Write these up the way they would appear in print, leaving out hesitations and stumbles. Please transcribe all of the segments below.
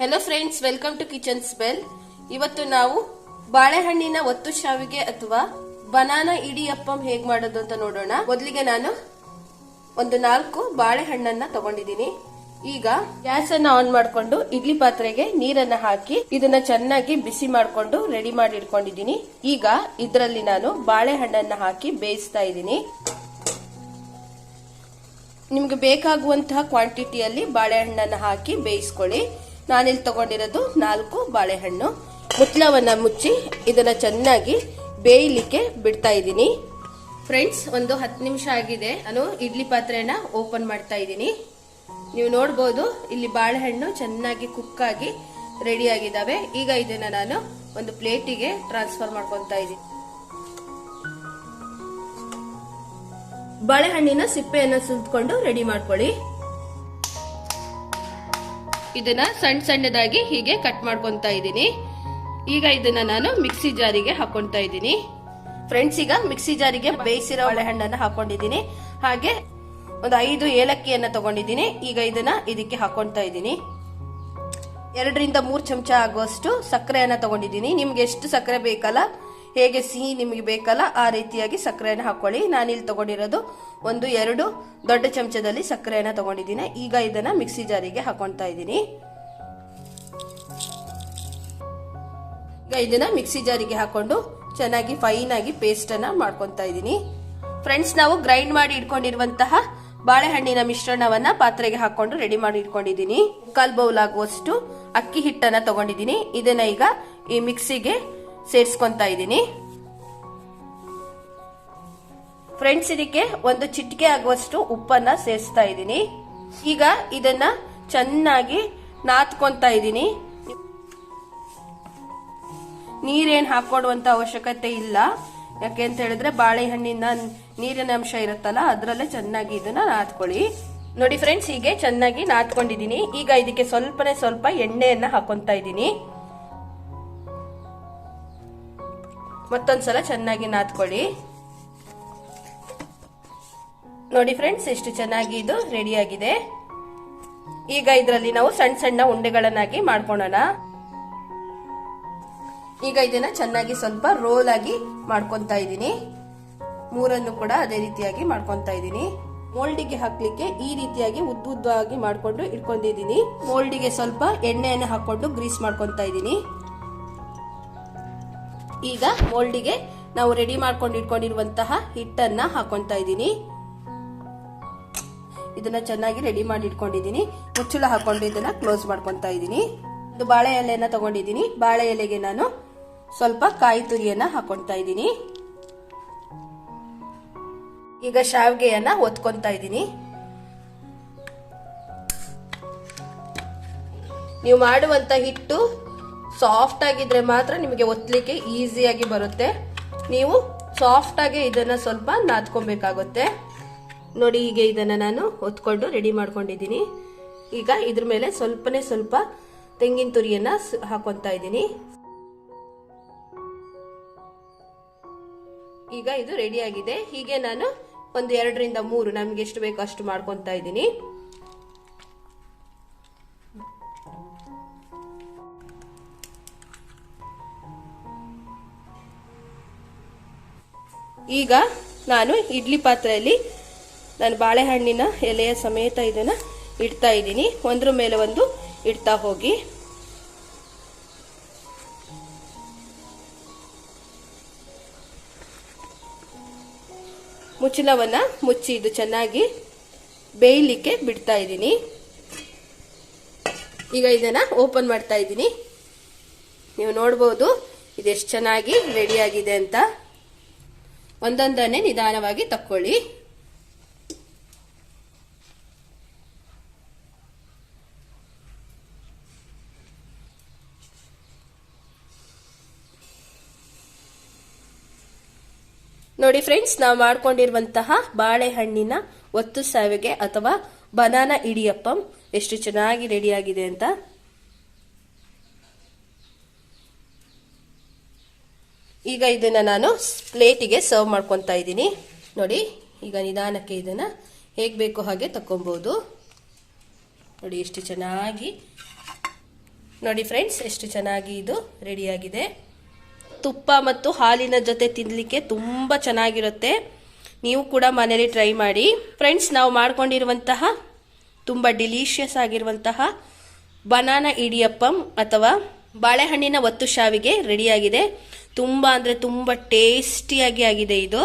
Hello friends, welcome to kitchen smell. ಇವತ್ತು ನಾವು ಬಾಳೆಹಣ್ಣಿನ ಒತ್ತು ಶಾವಿಗೆ ಅಥವಾ ಬನಾನಾ ಇಡಿಯಪ್ಪಂ ಹೇಗ್ ಮಾಡೋದು ಅಂತ ನೋಡೋಣ. ಮೊದಲಿಗೆ ನಾನು ಒಂದು 4 ಬಾಳೆಹಣ್ಣನ್ನ ತಗೊಂಡಿದ್ದೀನಿ. ಈಗ ಗ್ಯಾಸ್ ಅನ್ನ ಆನ್ ಮಾಡ್ಕೊಂಡು ಇಡ್ಲಿ ಪಾತ್ರೆಗೆ ನೀರನ್ನ ಹಾಕಿ ಇದನ್ನ ಚೆನ್ನಾಗಿ ಬಿಸಿ ಮಾಡ್ಕೊಂಡು ರೆಡಿ ಮಾಡಿ ಇಟ್ಕೊಂಡಿದ್ದೀನಿ. ಈಗ ಇದರಲ್ಲಿ ನಾನು ಬಾಳೆಹಣ್ಣನ್ನ ಹಾಕಿ ಬೇಯಿಸ್ತಾ ಇದ್ದೀನಿ. ನಿಮ್ಗೆ ಬೇಕಾಗುವಂತಹ ಕ್ವಾಂಟಿಟಿಯಲ್ಲಿ ಬಾಳೆಹಣ್ಣನ್ನ ಹಾಕಿ ಬೇಯಿಸ್ಕೊಳ್ಳಿ. ನಾನಿಲ್ಲಿ ತಗೊಂಡಿರೋದು 4 ಬಾಳೆಹಣ್ಣು. ಮುಚ್ಚಳವನ್ನ ಮುಚ್ಚಿ ಇದನ್ನ ಚೆನ್ನಾಗಿ ಬೇಯಲಿಕ್ಕೆ ಬಿಡ್ತಾ ಇದ್ದೀನಿ. ಫ್ರೆಂಡ್ಸ್, ಒಂದು 10 ನಿಮಿಷ ಆಗಿದೆ. ನಾನು ಇಡ್ಲಿ ಪಾತ್ರೆನ ಓಪನ್ ಮಾಡ್ತಾ ಇದ್ದೀನಿ. ನೀವು ನೋಡಬಹುದು, ಇಲ್ಲಿ ಬಾಳೆಹಣ್ಣು ಚೆನ್ನಾಗಿ ಕುಕ್ ಆಗಿ ರೆಡಿ ಆಗಿದ್ದಾವೆ. ಈಗ ಇದನ್ನ ನಾನು ಒಂದು ಪ್ಲೇಟಿಗೆ ಟ್ರಾನ್ಸ್ಫರ್ ಮಾಡ್ಕೊತಾ ಇದ್ದೀನಿ. ಬಾಳೆಹಣ್ಣಿನ ಸಿಪ್ಪೆಯನ್ನು ಸುಲಿದುಕೊಂಡು ರೆಡಿ ಮಾಡ್ಕೊಳ್ಳಿ. ಇದನ್ನ ಸಣ್ಣದಾಗಿ ಹೀಗೆ ಕಟ್ ಮಾಡ್ಕೊಂತಾ ಇದ್ದೀನಿ. ಈಗ ಇದನ್ನ ನಾನು ಮಿಕ್ಸಿ ಜಾರಿಗೆ ಹಾಕೊಂತಾ ಇದ್ದೀನಿ. ಫ್ರೆಂಡ್ಸ್, ಈಗ ಮಿಕ್ಸಿ ಜಾರಿಗೆ ಬೇಯಿಸಿರೋ ಬಾಳೆಹಣ್ಣನ್ನ ಹಾಕೊಂಡಿದ್ದೀನಿ. ಹಾಗೆ ಒಂದು 5 ಏಲಕ್ಕಿಯನ್ನ ತಗೊಂಡಿದ್ದೀನಿ. ಈಗ ಇದನ್ನ ಇದಕ್ಕೆ ಹಾಕೊಂತಾ ಇದ್ದೀನಿ. 2 ರಿಂದ 3 ಚಮಚ ಆಗುವಷ್ಟು ಸಕ್ಕರೆಯನ್ನ ತಗೊಂಡಿದ್ದೀನಿ. ನಿಮ್ಗೆ ಎಷ್ಟು ಸಕ್ಕರೆ ಬೇಕಲ್ಲ, ಹೇಗೆ ಸಿಹಿ ನಿಮಗೆ ಬೇಕಲ್ಲ ಆ ರೀತಿಯಾಗಿ ಸಕ್ಕರೆಯನ್ನು ಹಾಕೊಳ್ಳಿ. ನಾನಿಲ್ಲಿ ತಗೊಂಡಿರೋದು 1-2 ದೊಡ್ಡ ಚಮಚದಲ್ಲಿ ಸಕ್ಕರೆಯನ್ನ ತಗೊಂಡಿದ್ದೀನಿ. ಈಗ ಇದನ್ನ ಮಿಕ್ಸಿ ಜಾರಿಗೆ ಹಾಕೊಂತಾ ಇದ್ದೀನಿ. ಈಗ ಇದನ್ನ ಮಿಕ್ಸಿ ಜಾರಿಗೆ ಹಾಕೊಂಡು ಚೆನ್ನಾಗಿ ಫೈನ್ ಆಗಿ ಪೇಸ್ಟ್ ಅನ್ನ ಮಾಡ್ಕೊಂತಾ ಇದ್ದೀನಿ. ಫ್ರೆಂಡ್ಸ್, ನಾವು ಗ್ರೈಂಡ್ ಮಾಡಿ ಇಟ್ಕೊಂಡಿರುವಂತಹ ಬಾಳೆಹಣ್ಣಿನ ಮಿಶ್ರಣವನ್ನ ಪಾತ್ರೆಗೆ ಹಾಕೊಂಡು ರೆಡಿ ಮಾಡಿ ಇಟ್ಕೊಂಡಿದ್ದೀನಿ. 1/4 ಬೌಲ್ ಆಗುವಷ್ಟು ಅಕ್ಕಿ ಹಿಟ್ಟನ್ನ ತಗೊಂಡಿದ್ದೀನಿ. ಇದನ್ನ ಈಗ ಈ ಮಿಕ್ಸಿಗೆ ಸೇರಿಸ್ಕೊಂತಾ ಇದ್ದೀನಿ. ಫ್ರೆಂಡ್ಸ್, ಇದಕ್ಕೆ 1 ಚಿಟಿಕೆ ಆಗುವಷ್ಟು ಉಪ್ಪನ್ನ ಸೇರಿಸ್ತಾ ಇದ್ದೀನಿ. ಈಗ ಇದನ್ನ ಚೆನ್ನಾಗಿ ನಾದ್ಕೊಂತಾ ಇದ್ದೀನಿ. ನೀರೇನ್ ಹಾಕೊಡುವಂತ ಅವಶ್ಯಕತೆ ಇಲ್ಲ. ಯಾಕೆ ಅಂತ ಹೇಳಿದ್ರೆ ಬಾಳೆಹಣ್ಣಿನ ನೀರಿನ ಅಂಶ ಇರುತ್ತಲ್ಲ, ಅದರಲ್ಲೇ ಚೆನ್ನಾಗಿ ಇದನ್ನ ನಾದ್ಕೊಳ್ಳಿ. ನೋಡಿ ಫ್ರೆಂಡ್ಸ್, ಹೀಗೆ ಚೆನ್ನಾಗಿ ನಾದ್ಕೊಂಡಿದ್ದೀನಿ. ಈಗ ಇದಕ್ಕೆ ಸ್ವಲ್ಪ ಎಣ್ಣೆಯನ್ನ ಹಾಕೊಂತಾ ಇದ್ದೀನಿ. ಮತ್ತೊಂದ್ಸಲ ಚೆನ್ನಾಗಿ ನಾದ್ಕೊಳ್ಳಿ. ನೋಡಿ ಫ್ರೆಂಡ್ಸ್, ಎಷ್ಟು ಚೆನ್ನಾಗಿ ಇದು ರೆಡಿ ಆಗಿದೆ. ಈಗ ಇದರಲ್ಲಿ ನಾವು ಸಣ್ಣ ಉಂಡೆಗಳನ್ನಾಗಿ ಮಾಡ್ಕೊಳ್ಳೋಣ. ಈಗ ಇದನ್ನ ಚೆನ್ನಾಗಿ ಸ್ವಲ್ಪ ರೋಲ್ ಆಗಿ ಮಾಡ್ಕೊಂತಾ ಇದ್ದೀನಿ. 3 ಕೂಡ ಅದೇ ರೀತಿಯಾಗಿ ಮಾಡ್ಕೊಂತಾ ಇದ್ದೀನಿ. ಮೋಲ್ಡಿಗೆ ಹಾಕ್ಲಿಕ್ಕೆ ಈ ರೀತಿಯಾಗಿ ಉದ್ದವಾಗಿ ಮಾಡ್ಕೊಂಡು ಇಟ್ಕೊಂಡಿದ್ದೀನಿ. ಮೋಲ್ಡಿಗೆ ಸ್ವಲ್ಪ ಎಣ್ಣೆಯನ್ನು ಹಾಕೊಂಡು ಗ್ರೀಸ್ ಮಾಡ್ಕೊಂತಾ ಇದ್ದೀನಿ. ಈಗ ಮೋಲ್ಡಿಗೆ ನಾವು ರೆಡಿ ಮಾಡ್ಕೊಂಡು ಇಟ್ಕೊಂಡಿರುವಂತಹ ಹಿಟ್ಟನ್ನ ಹಾಕೊಂತಾ ಇದ್ದೀನಿ. ಇದನ್ನ ಚೆನ್ನಾಗಿ ರೆಡಿ ಮಾಡಿ ಇಟ್ಕೊಂಡಿದ್ದೀನಿ. ಮುಚ್ಚಳ ಹಾಕೊಂಡು ಇದನ್ನ ಕ್ಲೋಸ್ ಮಾಡ್ಕೊಂತಾ ಇದ್ದೀನಿ. ಒಂದು ಬಾಳೆ ಎಲೆಯನ್ನ ತಗೊಂಡಿದ್ದೀನಿ. ಬಾಳೆ ಎಲೆಗೆ ನಾನು ಸ್ವಲ್ಪ ಕಾಯಿ ತುರಿಯನ್ನ ಹಾಕೊಂತಾ ಇದ್ದೀನಿ. ಈಗ ಶಾವಿಗೆಯನ್ನ ಒತ್ಕೊಂತಾ ಇದ್ದೀನಿ. ನೀವು ಮಾಡುವಂತ ಹಿಟ್ಟು ಸಾಫ್ಟ್ ಆಗಿದ್ರೆ ಮಾತ್ರ ನಿಮಗೆ ಒತ್ತಲಿಕ್ಕೆ ಈಸಿಯಾಗಿ ಬರುತ್ತೆ. ನೀವು ಸಾಫ್ಟ್ ಆಗಿ ಇದನ್ನ ಸ್ವಲ್ಪ ನಾದ್ಕೊಬೇಕಾಗುತ್ತೆ. ನೋಡಿ, ಹೀಗೆ ಇದನ್ನ ನಾನು ಒತ್ಕೊಂಡು ರೆಡಿ ಮಾಡ್ಕೊಂಡಿದ್ದೀನಿ. ಈಗ ಇದ್ರ ಮೇಲೆ ಸ್ವಲ್ಪ ತೆಂಗಿನ ತುರಿಯನ್ನ ಹಾಕೊಂತಾ ಇದ್ದೀನಿ. ಈಗ ಇದು ರೆಡಿ ಆಗಿದೆ. ಹೀಗೆ ನಾನು ಒಂದು 2 ರಿಂದ 3 ನಮ್ಗೆ ಎಷ್ಟು ಬೇಕೋ ಅಷ್ಟು ಮಾಡ್ಕೊಂತಾ ಇದ್ದೀನಿ. ಈಗ ನಾನು ಇಡ್ಲಿ ಪಾತ್ರೆಯಲ್ಲಿ ನಾನು ಬಾಳೆಹಣ್ಣಿನ ಎಲೆಯ ಸಮೇತ ಇದನ್ನ ಇಡ್ತಾ ಇದ್ದೀನಿ. ಒಂದ್ರ ಮೇಲೆ ಒಂದು ಇಡ್ತಾ ಹೋಗಿ. ಮುಚ್ಚಳವನ್ನ ಮುಚ್ಚಿ ಇದು ಚೆನ್ನಾಗಿ ಬೇಯಲಿಕ್ಕೆ ಬಿಡ್ತಾ ಇದ್ದೀನಿ. ಈಗ ಇದನ್ನ ಓಪನ್ ಮಾಡ್ತಾ ಇದ್ದೀನಿ. ನೀವು ನೋಡಬಹುದು ಇದೆಷ್ಟು ಚೆನ್ನಾಗಿ ರೆಡಿ ಆಗಿದೆ ಅಂತ. ಒಂದೊಂದನ್ನೇ ನಿಧಾನವಾಗಿ ತಕ್ಕೊಳ್ಳಿ. ನೋಡಿ ಫ್ರೆಂಡ್ಸ್, ನಾವು ಮಾಡ್ಕೊಂಡಿರುವಂತಹ ಬಾಳೆಹಣ್ಣಿನ ಒತ್ತು ಶಾವಿಗೆ ಅಥವಾ ಬನಾನಾ ಇಡಿಯಪ್ಪಂ ಎಷ್ಟು ಚೆನ್ನಾಗಿ ರೆಡಿ ಆಗಿದೆ ಅಂತ. ಈಗ ಇದನ್ನ ನಾನು ಪ್ಲೇಟಿಗೆ ಸರ್ವ್ ಮಾಡ್ಕೊಂತಾ ಇದ್ದೀನಿ. ನೋಡಿ, ಈಗ ನಿಧಾನಕ್ಕೆ ಇದನ್ನ ಹೇಗೆ ಬೇಕೋ ಹಾಗೆ ತಕ್ಕೊಬಹುದು. ನೋಡಿ ಎಷ್ಟು ಚೆನ್ನಾಗಿ ನೋಡಿ ಫ್ರೆಂಡ್ಸ್, ಎಷ್ಟು ಚೆನ್ನಾಗಿ ಇದು ರೆಡಿಯಾಗಿದೆ. ತುಪ್ಪ ಮತ್ತು ಹಾಲಿನ ಜೊತೆ ತಿನ್ನಲಿಕ್ಕೆ ತುಂಬ ಚೆನ್ನಾಗಿರುತ್ತೆ. ನೀವು ಕೂಡ ಮನೇಲಿ ಟ್ರೈ ಮಾಡಿ ಫ್ರೆಂಡ್ಸ್. ನಾವು ಮಾಡ್ಕೊಂಡಿರುವಂತಹ ತುಂಬ ಡಿಲಿಷಿಯಸ್ ಆಗಿರುವಂತಹ ಬನಾನಾ ಇಡಿಯಪ್ಪಂ ಅಥವಾ ಬಾಳೆಹಣ್ಣಿನ ಒತ್ತು ಶಾವಿಗೆ ರೆಡಿಯಾಗಿದೆ. ತುಂಬ ಅಂದರೆ ತುಂಬ ಟೇಸ್ಟಿಯಾಗಿ ಆಗಿದೆ ಇದು.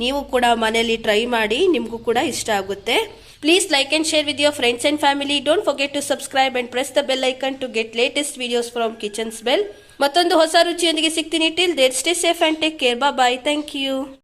ನೀವು ಕೂಡ ಮನೆಯಲ್ಲಿ ಟ್ರೈ ಮಾಡಿ, ನಿಮಗೂ ಕೂಡ ಇಷ್ಟ ಆಗುತ್ತೆ. Please like and share with your friends and family. Don't forget to subscribe and press the bell icon to get latest videos from Kitchen's Bell. ಮತ್ತೊಂದು ಹೊಸ ರುಚಿಯೊಂದಿಗೆ ಸಿಗ್ತೀನಿ. Till there, stay safe and take care. Bye bye. Thank you.